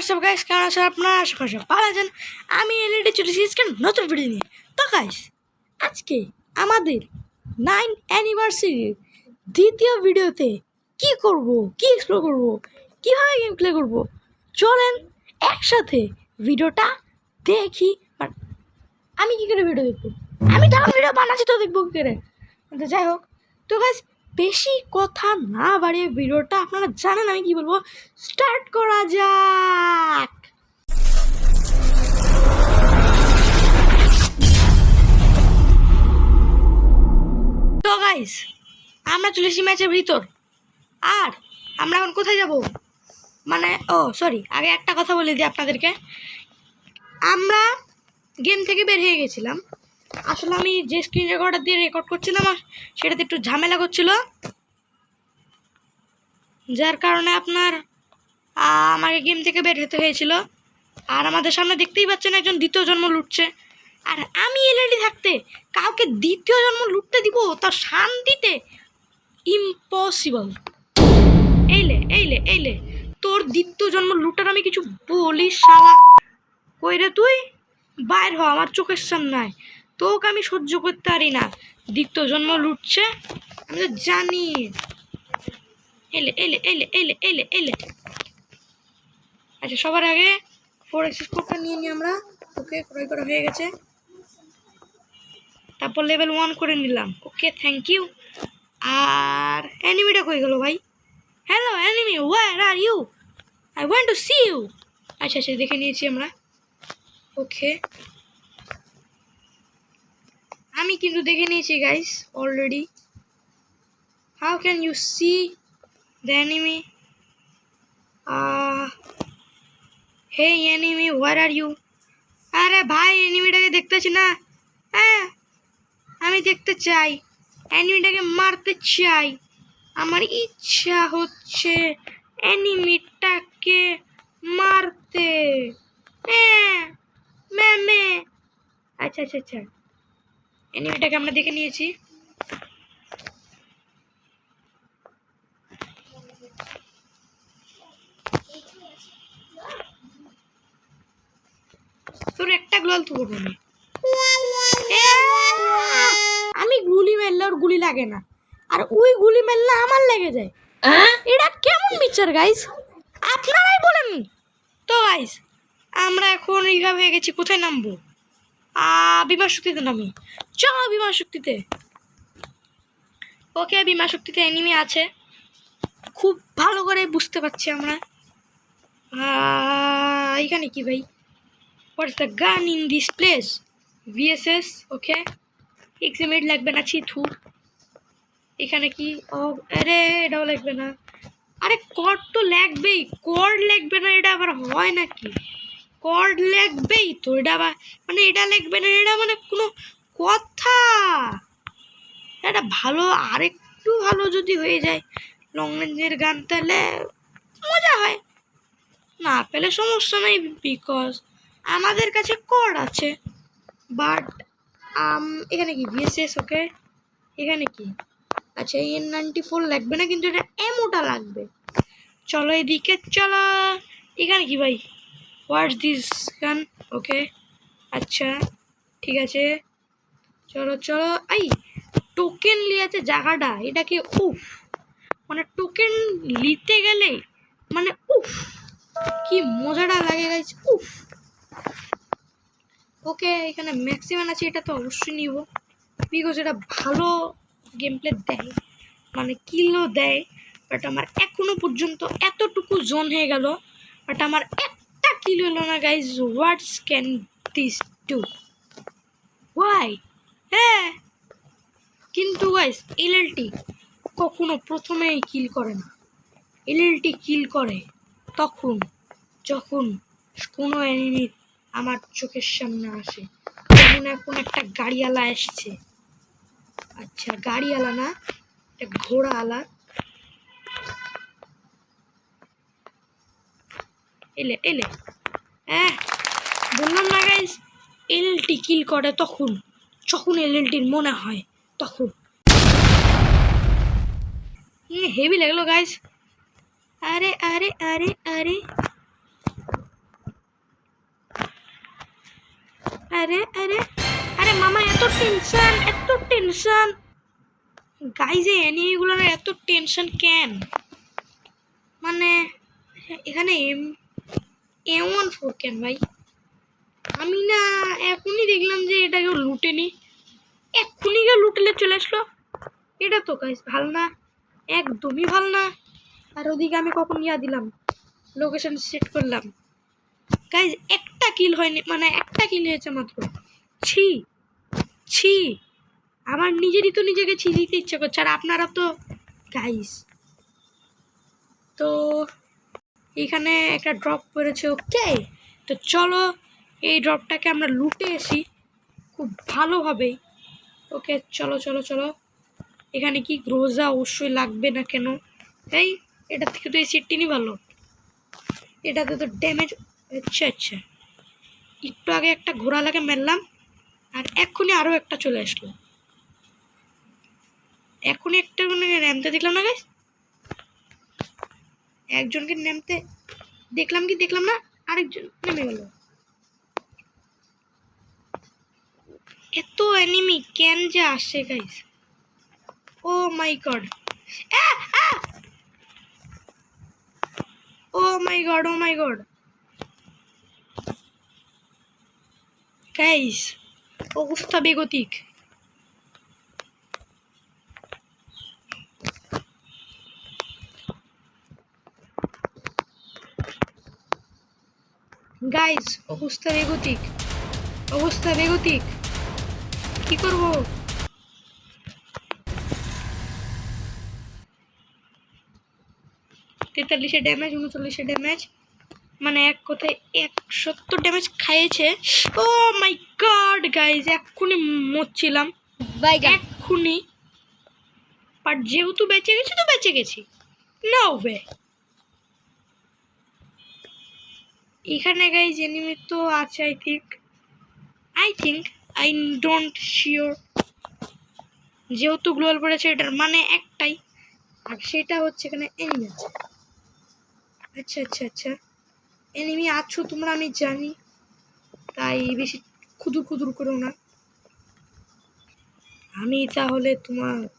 WhatsApp guys, কেমন আছেন আপনারা? আশা করি সবাই ভালো আছেন। আমি এলইডি চলে এসেছি নতুন ভিডিও নিয়ে। তো গাইস, আজকে আমাদের 9 অ্যানিভার্সারির দ্বিতীয় ভিডিওতে কি করব, কি এক্সপ্লোর করব, কীভাবে গেম প্লে করব, চলেন একসাথে ভিডিওটা দেখি। বাট আমি কী করে ভিডিও দেখবো? আমি তো ভিডিও বানাচ্ছি, তো দেখবো কী করে? তো যাই হোক, তো গাইস বেশি কথা না বাড়িয়ে ভিডিওটা আপনারা জানেন আমি কি বলবো, স্টার্ট করা যাক। তো গাইস আমরা চলে এসেছি ম্যাচের ভিতর। আর আমরা এখন কোথায় যাব, মানে সরি, আগে একটা কথা বলে দিই আপনাদেরকে। আমরা গেম থেকে বের হয়ে গেছিলাম। আসলে আমি যে স্ক্রিন রেকর্ডার দিয়ে রেকর্ড করছিলাম আর সেটাতে একটু ঝামেলা করছিল, যার কারণে আপনার আমাকে গেম থেকে বের হতে হয়েছিল। আর আমাদের সামনে দেখতেই পাচ্ছেন একজন দ্বিতীয় জন্ম লুটছে। আর আমি এলইডি থাকতে কাউকে দ্বিতীয় জন্ম লুটতে দিব তা শান্তিতে? ইম্পসিবল। এইলে এইলে এইলে, তোর দ্বিতীয় জন্ম লুটার আমি কিছু বলিস শালা? কই রে তুই? বাইর হ আমার চোখের সামনে। তোকে আমি সহ্য করতে পারি না। দ্বিতীয় জন্ম লুটছে আমি তো জানি। এলে এলে এলে এলে এলে এলে। আচ্ছা, সবার আগে 4x স্কোপটা নিয়ে নিই আমরা। ওকে, ক্রয় করা হয়ে গেছে। তারপর লেভেল 1 করে নিলাম। ওকে, থ্যাংক ইউ। আর অ্যানিমিটা কই গেল ভাই? Hello enemy, where are you? I want to see you. আচ্ছা আচ্ছা, দেখে নিয়েছি আমরা। ওকে, আমি কিন্তু দেখে নিয়েছি guys already. How can you see the enemy? Hey enemy, where are you? আরে ভাই, এনিমিটাকে দেখতেছি না। হ্যাঁ, আমি দেখতে চাই, এনিমিটাকে মারতে চাই। আমার ইচ্ছা হচ্ছে এনিমিটাকে মারতে। হ্যাঁ ম্যামে। আচ্ছা আচ্ছা আচ্ছা, এনিমিটাকে আমরা দেখে নিয়েছি। তোর একটা গ্লোয়াল তো করবো না। আমি গুলি মারলে ওর গুলি লাগে না, আর ওই গুলি মারলে আমার লেগে যায়। এটা কেমন বিচার গাইস, আপনারাই বলেন তো। গাইস আমরা এখন এইভাবে হয়ে গেছি, কোথায় নামবো? বিমান শক্তিতে নামি। চলো বিমান শক্তিতে। ওকে, বিমান শক্তিতে এনিমি আছে, খুব ভালো করে বুঝতে পারছি আমরা। এখানে কি ভাই? What's the gun in this place? VSS. Okay, এক্সিমেট লাগবে না, থু। এখানে কি? আরে এটাও লাগবে না। আরে কর্ড তো লাগবেই, কর্ড লাগবে না এটা আবার হয় নাকি? কর্ড লাগবেই তো, এটা আবার মানে এটা লাগবে না এটা মানে কোনো কথা? এটা ভালো, আরেকটু ভালো যদি হয়ে যায় লং রেঞ্জের গান, তাহলে মজা হয়। না পেলে সমস্যা নেই, বিকজ আমাদের কাছে কর্ড আছে। বাট এখানে কি? ভিএসএস। ওকে, এখানে কি? আচ্ছা, এই N94 লাগবে না, কিন্তু এটা এমওটা লাগবে। চলো এদিকে চলো। এখানে কি ভাই? হোয়াটস দিস গান? ওকে, আচ্ছা ঠিক আছে, চলো চলো। এই টোকেন লিয়েছে জায়গাটা, এটা কি? উফ, মানে টোকেন নিতে গেলে মানে উফ, কি মজাটা লাগে গাইস, উফ। ওকে, এখানে ম্যাক্সিমাম আছে, এটা তো অবশ্যই নিব, বিকজ এটা ভালো গেম প্লে দেয়, মানে কিলও দেয়। বাট আমার এখনো পর্যন্ত এতটুকু জোন হয়ে গেল, বাট আমার একটা কিল হলো না guys. What's can this do? Why? হ্যাঁ, কিন্তু গাইজ এলএলটি কখনো প্রথমেই কিল করে না। এলএলটি কিল করে তখন যখন কোনো এনিমি আমার চোখের সামনে আসে। যেমন এখন একটা গাড়িওয়ালা আসছে। আচ্ছা, গাড়িওয়ালা না, একটা ঘোড়াওয়ালা। এলে এলে, হ্যাঁ বললাম না গাইস, এলএলটি কিল করে তখন যখন এলএলটির মনে হয় তখন। হেভি লাগলো গাইস। আরে আরে আরে আরে, টেনশন গাইজ, এই অ্যানিমেগুলোর এত টেনশন কেন? মানে এখানে M14 কেন ভাই? আমি না এখনই দেখলাম যে এটা কেউ লুটেনি, এক্ষুনি কেউ লুটেলে চলে আসলো। এটা তো গাইজ ভালো না, একদমই ভালো না। আর ওদিকে আমি কখন দিলাম, লোকেশন সেট করলাম, গাইজ একটা কিল হয়নি, মানে একটা কিল হয়েছে মাত্র। ছি ছি, আমার নিজেরই তো নিজেকে ছি দিতে ইচ্ছে করছে, আর আপনারা তো গাইজ। তো এখানে একটা ড্রপ করেছে, ওকে। তো চলো এই ড্রপটাকে আমরা লুটে আসি খুব ভালোভাবেই। ওকে চলো চলো চলো। এখানে কি গ্রোজা অবশ্যই লাগবে না কেন? এই এটা থেকে তো এই সিটটিনই ভালো, এটাতে তো ড্যামেজ। আচ্ছা আচ্ছা, একটু আগে একটা ঘোড়া লাগে মারলাম, আর এক্ষুনি আরও একটা চলে আসলো। এখনই একটা নামতে দেখলাম না গাইস, একজনকে নামতে দেখলাম, কি দেখলাম না, আরেকজন নেমে গেল। এত এনিমি কেন যে আসে guys, O my god, O my god, O my god guys, অবস্থা বেগতিক। গাইস অবস্থা বেগতিক, অবস্থা বেগতিক, কি করবো? 43 ড্যামেজ, 39 ড্যামেজ, মানে এক কথায় 170 ড্যামেজ খাইয়েছে। ও মাই গড গাইস, এক্ষুনি মরছিলাম এক্ষুনি, বাট যেহেতু বেঁচে গেছি তো বেঁচে গেছি, নো ওয়ে। এখানে গাইস এনিমি তো আছে, I think I don't sure, যেহেতু গ্লোয়াল পড়েছে এটার মানে একটাই, আর সেটা হচ্ছে এখানে এনিমি আছে। আচ্ছা আচ্ছা আচ্ছা, এনিমি আছো তোমরা আমি জানি, তাই বেশি খুদুর খুদুর করো না, আমি তাহলে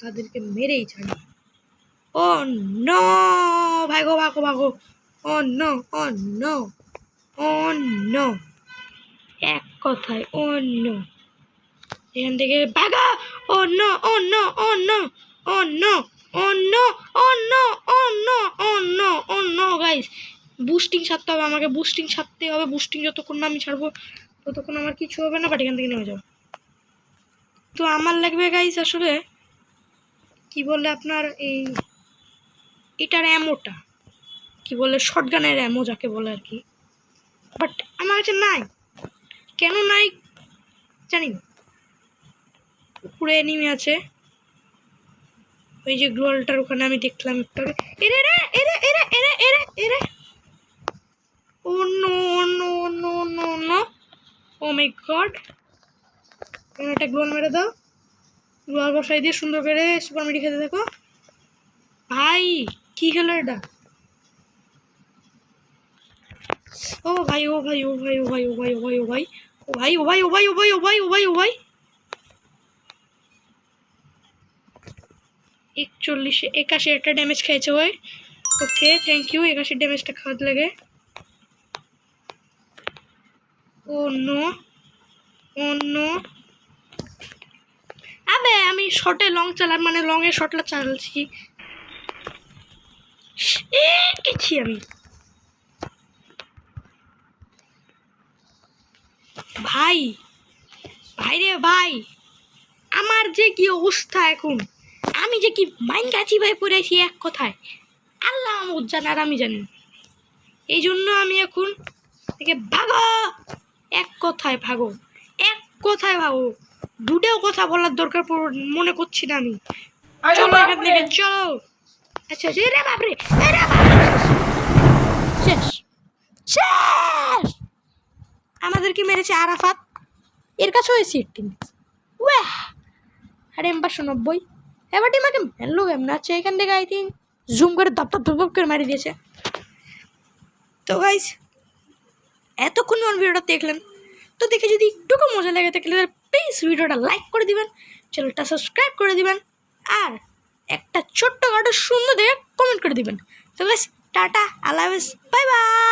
তাদেরকে মেরেই ছাড়ি। ও নো, ভাগো ভাগো ভাগো, ও নো, ও নো, ও নো, এক কথায় ও নো, এখান থেকে ভাগা। ও নো, ও নো, ও নো, ও নো, ও নো, ও নো, ও নো, ও নো, ও নো গাইস, বুস্টিং ছাড়তে হবে আমাকে, বুস্টিং ছাড়তে হবে, বুস্টিং যতক্ষণ না আমি ছাড়বো ততক্ষণ আমার কিছু হবে না, বাট এখান থেকে নেমে যাবো। তো আমার লাগবে গাইস আসলে কি বলে আপনার এটার অ্যামোটা, কি বলে শটগানের অ্যামো যাকে বলে আর কি, বাট আমার কাছে নাই, কেন নাই জানি না। উপরে এনিমি আছে, ওই যে গ্লোয়ালটার ওখানে আমি দেখলাম একটু আগে। এরে রে, এরে এরে এরে এরে এরে, oh no no no no no, oh my god, একটা গ্লোয়াল মেরে দাও, গ্লোয়াল বসাই দিয়ে সুন্দর করে সুপার মেডি খেতে দেখো ভাই। কি খেলো এটা? ও ভাই, ও ভাই, ও ভাই, ও ভাই, ও ভাই, ও ভাই, ও ভাই, ও ভাই, ও ভাই, ও ভাই, ও ভাই, ও ভাই, ও ভাই, ও ভাই, 81 একটা ড্যামেজ খেয়েছে ওই। ওকে থ্যাংক ইউ, 81 ড্যামেজটা খাওয়াতে লাগে। ও নো, ও নো, আবে আমি শর্টে লং চালার, মানে লং এ শর্টলা চালাচ্ছি, গেছি আমি ভাই, ভাই রে ভাই, আমার যে কি অবস্থা এখন, আমি যে কি মাইন গাছি ভাই পড়েছি এক কথায়, আল্লাহ আমার জানে আর আমি জানি, এই জন্য আমি এখন থেকে ভাগো, এক কথায় ভাগো, এক কথায় ভাগো, দুটেও কথা বলার দরকার মনে করছি না আমি। চলো এখান থেকে চলো। আচ্ছা রে বাপরে, শেষ শেষ, আমাদেরকে মেরেছে আরাফাত, এর কাছেও এই সিটটি ওয়াহ, আর M590 এবার টিমাকে মেনলো কেমন আছে এখান থেকে, আই থিঙ্ক জুম করে দপ দপ দপ করে মারি দিয়েছে। তো গাইস এতক্ষণ আমার ভিডিওটা দেখলেন, তো দেখে যদি একটুকু মজা লেগে থাকলে প্লিজ ভিডিওটা লাইক করে দিবেন, চ্যানেলটা সাবস্ক্রাইব করে দিবেন, আর একটা ছোট্টখাটো সুন্দর দেখে কমেন্ট করে দিবেন। তো গাইস টাটা, আল্লাহ হাফেজ, বাই বাই।